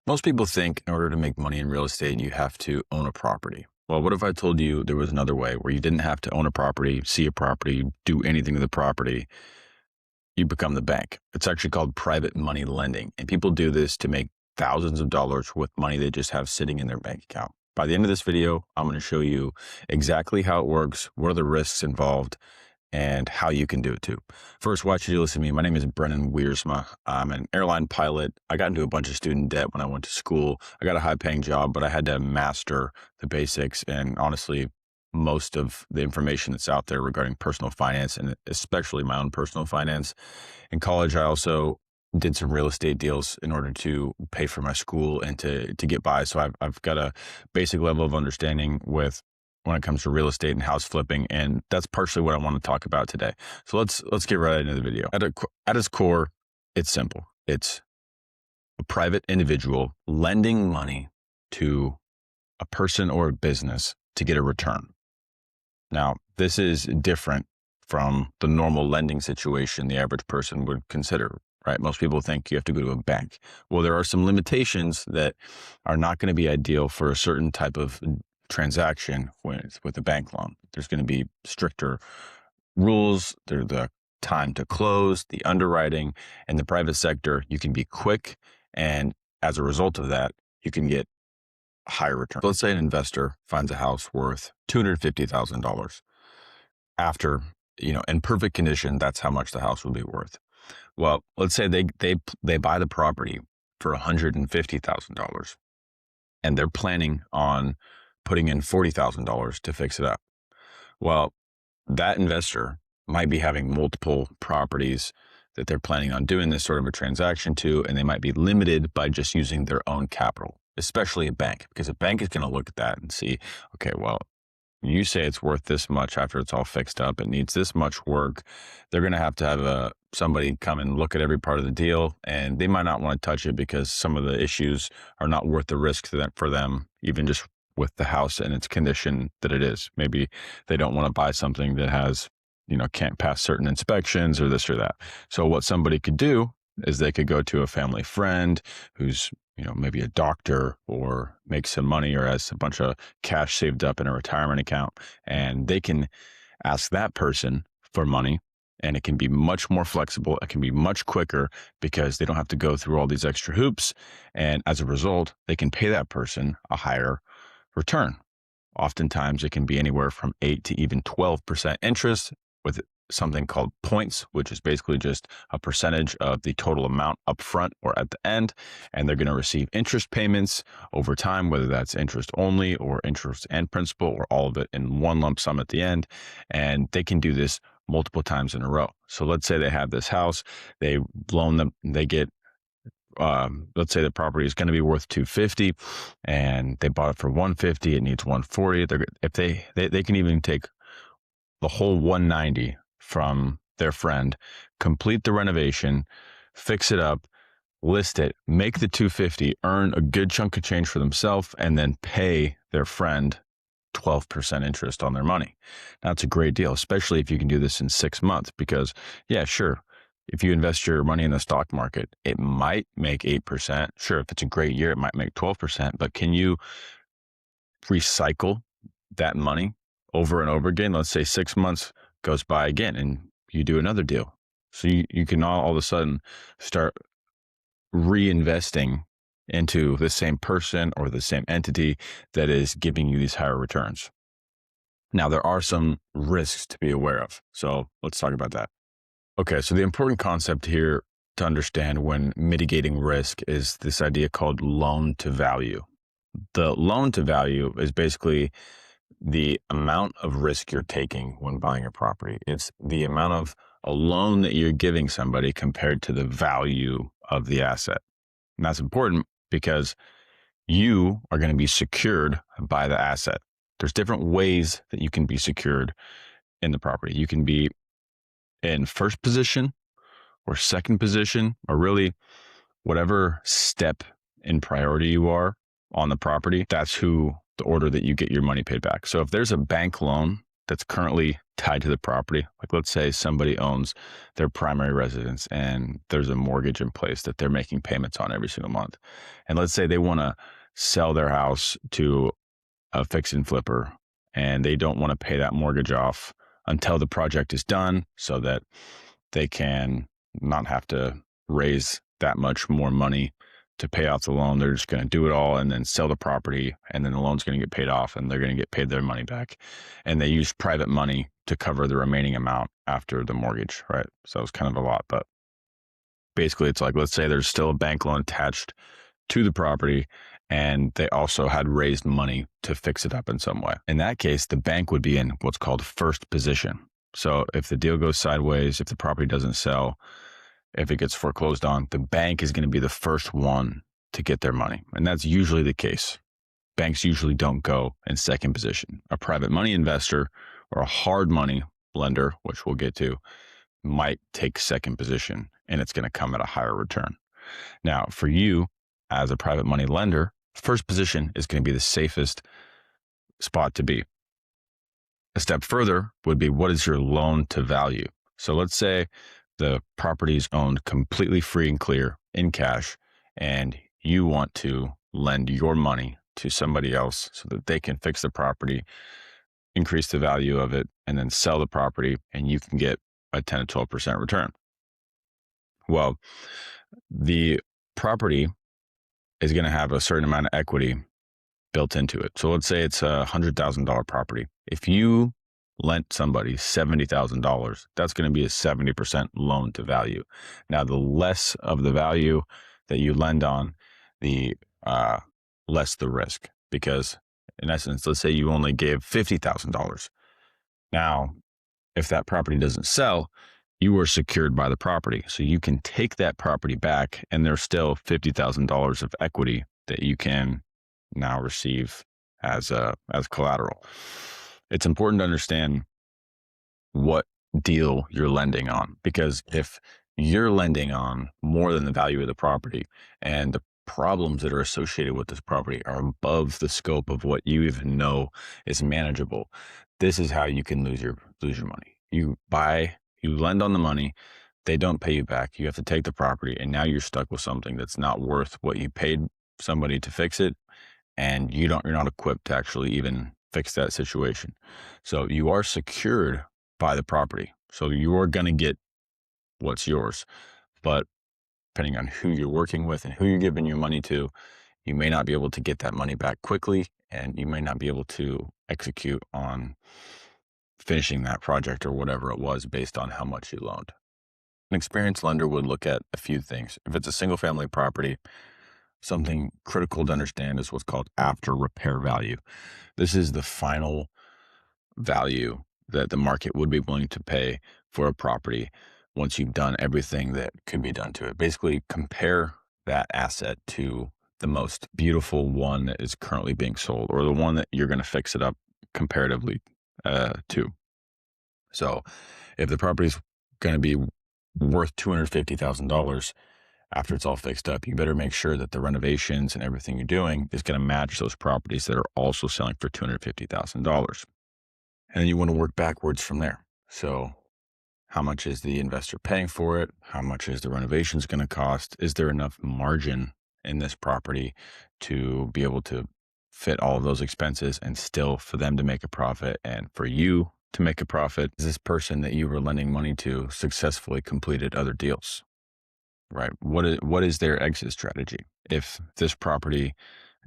Most people think in order to make money in real estate, you have to own a property. Well, what if I told you there was another way where you didn't have to own a property, see a property, do anything to the property? You become the bank. It's actually called private money lending. And people do this to make thousands of dollars with money they just have sitting in their bank account. By the end of this video, I'm going to show you exactly how it works, what are the risks involved, and how you can do it too. First, why should you listen to me? My name is Brennan Wiersma. I'm an airline pilot. I got into a bunch of student debt when I went to school. I got a high paying job, but I had to master the basics and honestly, most of the information that's out there regarding personal finance and especially my own personal finance. In college, I also did some real estate deals in order to pay for my school and to get by. So I've got a basic level of understanding with when it comes to real estate and house flipping. And that's partially what I want to talk about today. So let's get right into the video. At its core, it's simple. It's a private individual lending money to a person or a business to get a return. Now, this is different from the normal lending situation the average person would consider, right? Most people think you have to go to a bank. Well, there are some limitations that are not going to be ideal for a certain type of transaction with a bank loan. There's going to be stricter rules. There's the time to close, the underwriting. In the private sector, you can be quick, and as a result of that, you can get a higher return. Let's say an investor finds a house worth $250,000. After, in perfect condition, that's how much the house would be worth. Well, let's say they buy the property for $150,000, and they're planning on putting in $40,000 to fix it up. Well, that investor might be having multiple properties that they're planning on doing this sort of a transaction to, and they might be limited by just using their own capital, especially a bank, because a bank is going to look at that and see, okay, well, you say it's worth this much after it's all fixed up. It needs this much work. They're going to have somebody come and look at every part of the deal, and they might not want to touch it because some of the issues are not worth the risk for them, even just with the house and its condition that it is. Maybe they don't want to buy something that has, can't pass certain inspections or this or that. So what somebody could do is they could go to a family friend who's, maybe a doctor or makes some money or has a bunch of cash saved up in a retirement account, and they can ask that person for money. And it can be much more flexible. It can be much quicker because they don't have to go through all these extra hoops. And as a result, they can pay that person a higher return. Oftentimes, it can be anywhere from 8 to even 12% interest with something called points, which is basically just a percentage of the total amount up front or at the end. And they're going to receive interest payments over time, whether that's interest only or interest and principal or all of it in one lump sum at the end. And they can do this multiple times in a row. So let's say they have this house, they loan them, they get let's say the property is going to be worth 250 and they bought it for 150, it needs 140. They can even take the whole 190 from their friend, complete the renovation, fix it up, list it, make the 250, earn a good chunk of change for themselves, and then pay their friend 12% interest on their money. Now, it's a great deal, especially if you can do this in 6 months, because yeah, sure, if you invest your money in the stock market, it might make 8%. Sure, if it's a great year, it might make 12%, but can you recycle that money over and over again? Let's say 6 months goes by again and you do another deal. So you can all of a sudden start reinvesting into the same person or the same entity that is giving you these higher returns. Now, there are some risks to be aware of. So let's talk about that. Okay, so the important concept here to understand when mitigating risk is this idea called loan to value. The loan to value is basically the amount of risk you're taking when buying a property. It's the amount of a loan that you're giving somebody compared to the value of the asset. And that's important because you are going to be secured by the asset. There's different ways that you can be secured in the property. You can be in first position or second position, or really whatever step in priority you are on the property, that's the order that you get your money paid back. So if there's a bank loan that's currently tied to the property. Like let's say somebody owns their primary residence and there's a mortgage in place that they're making payments on every single month. And let's say they want to sell their house to a fix and flipper and they don't want to pay that mortgage off until the project is done so that they can not have to raise that much more money to pay off the loan. They're just going to do it all and then sell the property, and then the loan's going to get paid off and they're going to get paid their money back. And they use private money to cover the remaining amount after the mortgage, right? So it's kind of a lot, but basically it's like, let's say there's still a bank loan attached to the property and they also had raised money to fix it up in some way. In that case, the bank would be in what's called first position. So if the deal goes sideways, if the property doesn't sell, if it gets foreclosed on, the bank is going to be the first one to get their money. And that's usually the case. Banks usually don't go in second position. A private money investor or a hard money lender, which we'll get to, might take second position and it's going to come at a higher return. Now, for you as a private money lender, first position is going to be the safest spot to be. A step further would be, what is your loan to value? So let's say the property is owned completely free and clear in cash, and you want to lend your money to somebody else so that they can fix the property, increase the value of it, and then sell the property, and you can get a 10 to 12% return. Well, the property is going to have a certain amount of equity built into it. So let's say it's a $100,000 property. If you lent somebody $70,000, that's going to be a 70% loan to value. Now, the less of the value that you lend on, the less the risk, because in essence, let's say you only gave $50,000. Now, if that property doesn't sell, you are secured by the property. So you can take that property back and there's still $50,000 of equity that you can now receive as collateral. It's important to understand what deal you're lending on, because if you're lending on more than the value of the property and the problems that are associated with this property are above the scope of what you even know is manageable, this is how you can lose your money. You lend on the money, they don't pay you back, you have to take the property, and now you're stuck with something that's not worth what you paid somebody to fix it, and you're not equipped to actually even fix that situation. So you are secured by the property. So you are going to get what's yours, but depending on who you're working with and who you're giving your money to, you may not be able to get that money back quickly, and you may not be able to execute on finishing that project or whatever it was based on how much you loaned. An experienced lender would look at a few things. If it's a single family property, something critical to understand is what's called after repair value. This is the final value that the market would be willing to pay for a property once you've done everything that could be done to it. Basically, compare that asset to the most beautiful one that is currently being sold, or the one that you're going to fix it up comparatively to. So if the property is going to be worth $250,000 after it's all fixed up, you better make sure that the renovations and everything you're doing is going to match those properties that are also selling for $250,000. And then you want to work backwards from there. So how much is the investor paying for it? How much is the renovations going to cost? Is there enough margin in this property to be able to fit all of those expenses and still for them to make a profit and for you to make a profit? Is this person that you were lending money to successfully completed other deals? Right? What is their exit strategy? If this property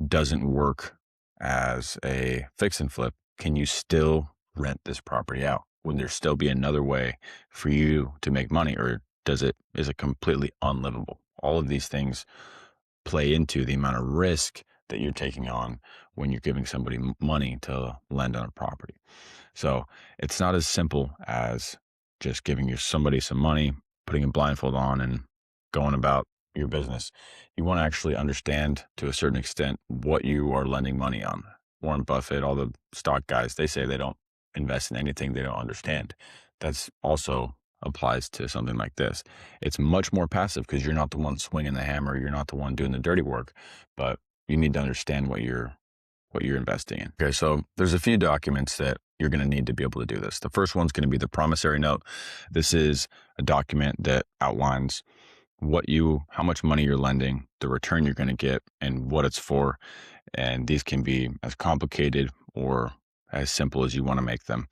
doesn't work as a fix and flip, can you still rent this property out? Would there still be another way for you to make money, or is it completely unlivable? All of these things play into the amount of risk that you're taking on when you're giving somebody money to lend on a property. So it's not as simple as just giving somebody some money, putting a blindfold on, and going about your business. You want to actually understand to a certain extent what you are lending money on. Warren Buffett, all the stock guys, they say they don't invest in anything they don't understand. That's also applies to something like this. It's much more passive because you're not the one swinging the hammer. You're not the one doing the dirty work, but you need to understand what you're investing in. Okay, so there's a few documents that you're going to need to be able to do this. The first one's going to be the promissory note. This is a document that outlines how much money you're lending, the return you're going to get, and what it's for. And these can be as complicated or as simple as you want to make them.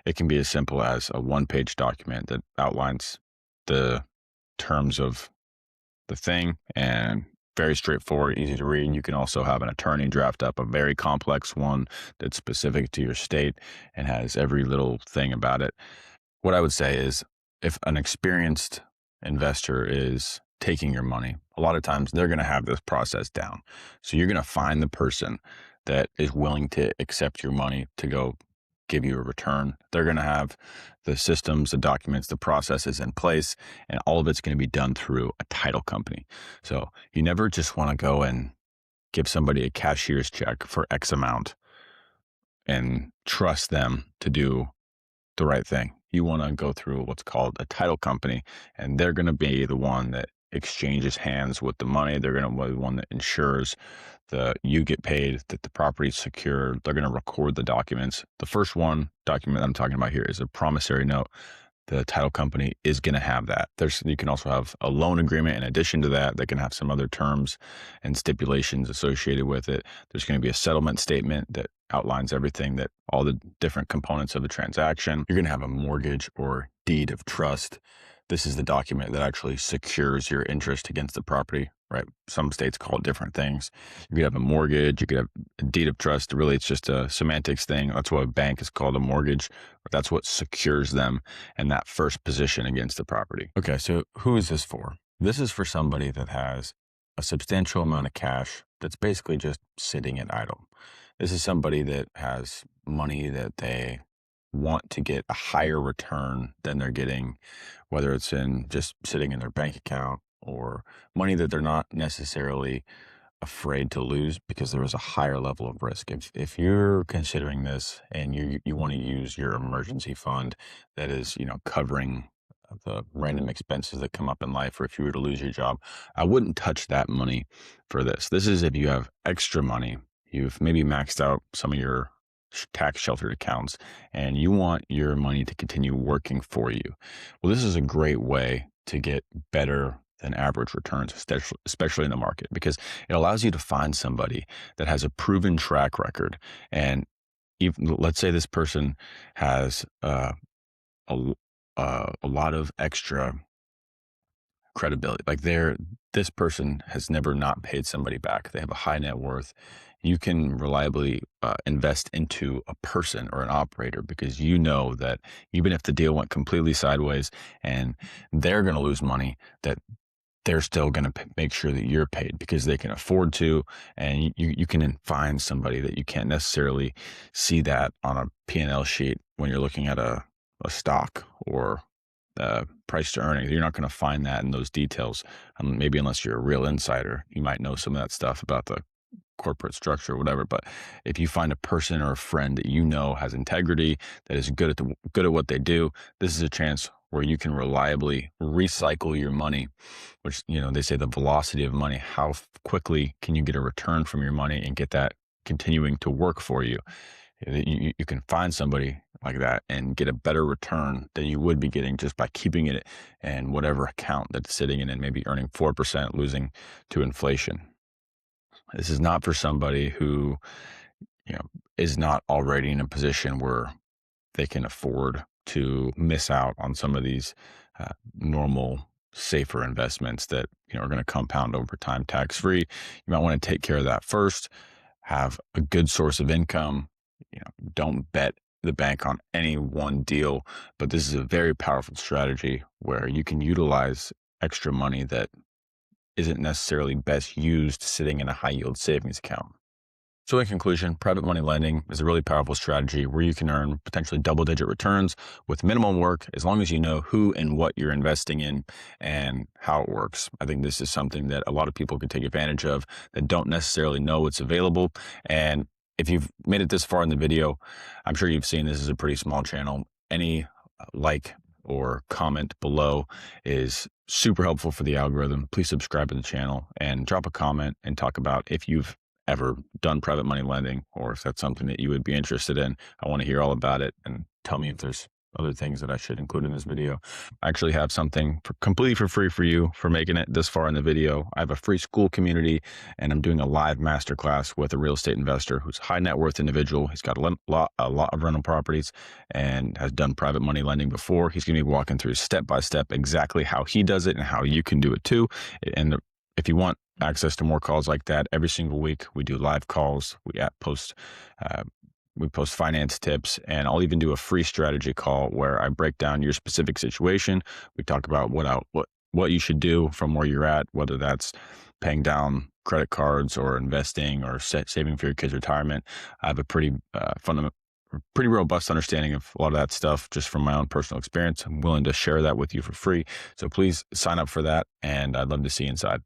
It can be as simple as a one-page document that outlines the terms of the thing and very straightforward, easy to read. You can also have an attorney draft up a very complex one that's specific to your state and has every little thing about it. What I would say is, if an experienced investor is taking your money, a lot of times they're going to have this process down. So you're going to find the person that is willing to accept your money to go give you a return. They're going to have the systems, the documents, the processes in place, and all of it's going to be done through a title company. So you never just want to go and give somebody a cashier's check for X amount and trust them to do the right thing. You want to go through what's called a title company, and they're going to be the one that exchanges hands with the money. They're going to be the one that ensures that you get paid, that the property is secure. They're going to record the documents. The first document I'm talking about here is a promissory note. The title company is going to have that. You can also have a loan agreement in addition to that. They can have some other terms and stipulations associated with it. There's going to be a settlement statement that outlines everything, that all the different components of the transaction. You're going to have a mortgage or deed of trust. This is the document that actually secures your interest against the property, right? Some states call it different things. You could have a mortgage, you could have a deed of trust. Really, it's just a semantics thing. That's why a bank is called a mortgage. That's what secures them in that first position against the property. Okay, so who is this for? This is for somebody that has a substantial amount of cash that's basically just sitting at idle. This is somebody that has money that they want to get a higher return than they're getting, whether it's in just sitting in their bank account or money that they're not necessarily afraid to lose because there is a higher level of risk. If you're considering this and you want to use your emergency fund that is, covering the random expenses that come up in life, or if you were to lose your job, I wouldn't touch that money for this. This is if you have extra money, you've maybe maxed out some of your tax sheltered accounts and you want your money to continue working for you. Well, this is a great way to get better than average returns, especially in the market, because it allows you to find somebody that has a proven track record. And even, let's say this person has a lot of extra credibility. Like this person has never not paid somebody back. They have a high net worth. You can reliably invest into a person or an operator because you know that even if the deal went completely sideways and they're going to lose money, that they're still going to make sure that you're paid because they can afford to. And you can find somebody that you can't necessarily see that on a P&L sheet when you're looking at a stock or price to earnings. You're not going to find that in those details, maybe unless you're a real insider. You might know some of that stuff about the corporate structure or whatever. But if you find a person or a friend that you know has integrity, that is good at what they do, this is a chance where you can reliably recycle your money, which, they say the velocity of money, how quickly can you get a return from your money and get that continuing to work for you. You can find somebody like that and get a better return than you would be getting just by keeping it in whatever account that's sitting in and maybe earning 4%, losing to inflation. This is not for somebody who, is not already in a position where they can afford to miss out on some of these normal, safer investments that, are going to compound over time tax-free. You might want to take care of that first, have a good source of income. Don't bet the bank on any one deal, but this is a very powerful strategy where you can utilize extra money that isn't necessarily best used sitting in a high yield savings account. So in conclusion, private money lending is a really powerful strategy where you can earn potentially double-digit returns with minimal work as long as you know who and what you're investing in and how it works. I think this is something that a lot of people can take advantage of that don't necessarily know what's available. And if you've made it this far in the video, I'm sure you've seen this is a pretty small channel. Any like or comment below is super helpful for the algorithm. Please subscribe to the channel and drop a comment and talk about if you've ever done private money lending, or if that's something that you would be interested in. I want to hear all about it, and tell me if there's other things that I should include in this video. I actually have something completely for free for you for making it this far in the video. I have a free school community, and I'm doing a live masterclass with a real estate investor who's a high net worth individual. He's got a lot of rental properties and has done private money lending before. He's going to be walking through step by step exactly how he does it and how you can do it too. And if you want access to more calls like that, every single week we do live calls. We post finance tips, and I'll even do a free strategy call where I break down your specific situation. We talk about what you should do from where you're at, whether that's paying down credit cards or investing or saving for your kids' retirement. I have a pretty robust understanding of a lot of that stuff just from my own personal experience. I'm willing to share that with you for free. So please sign up for that, and I'd love to see you inside.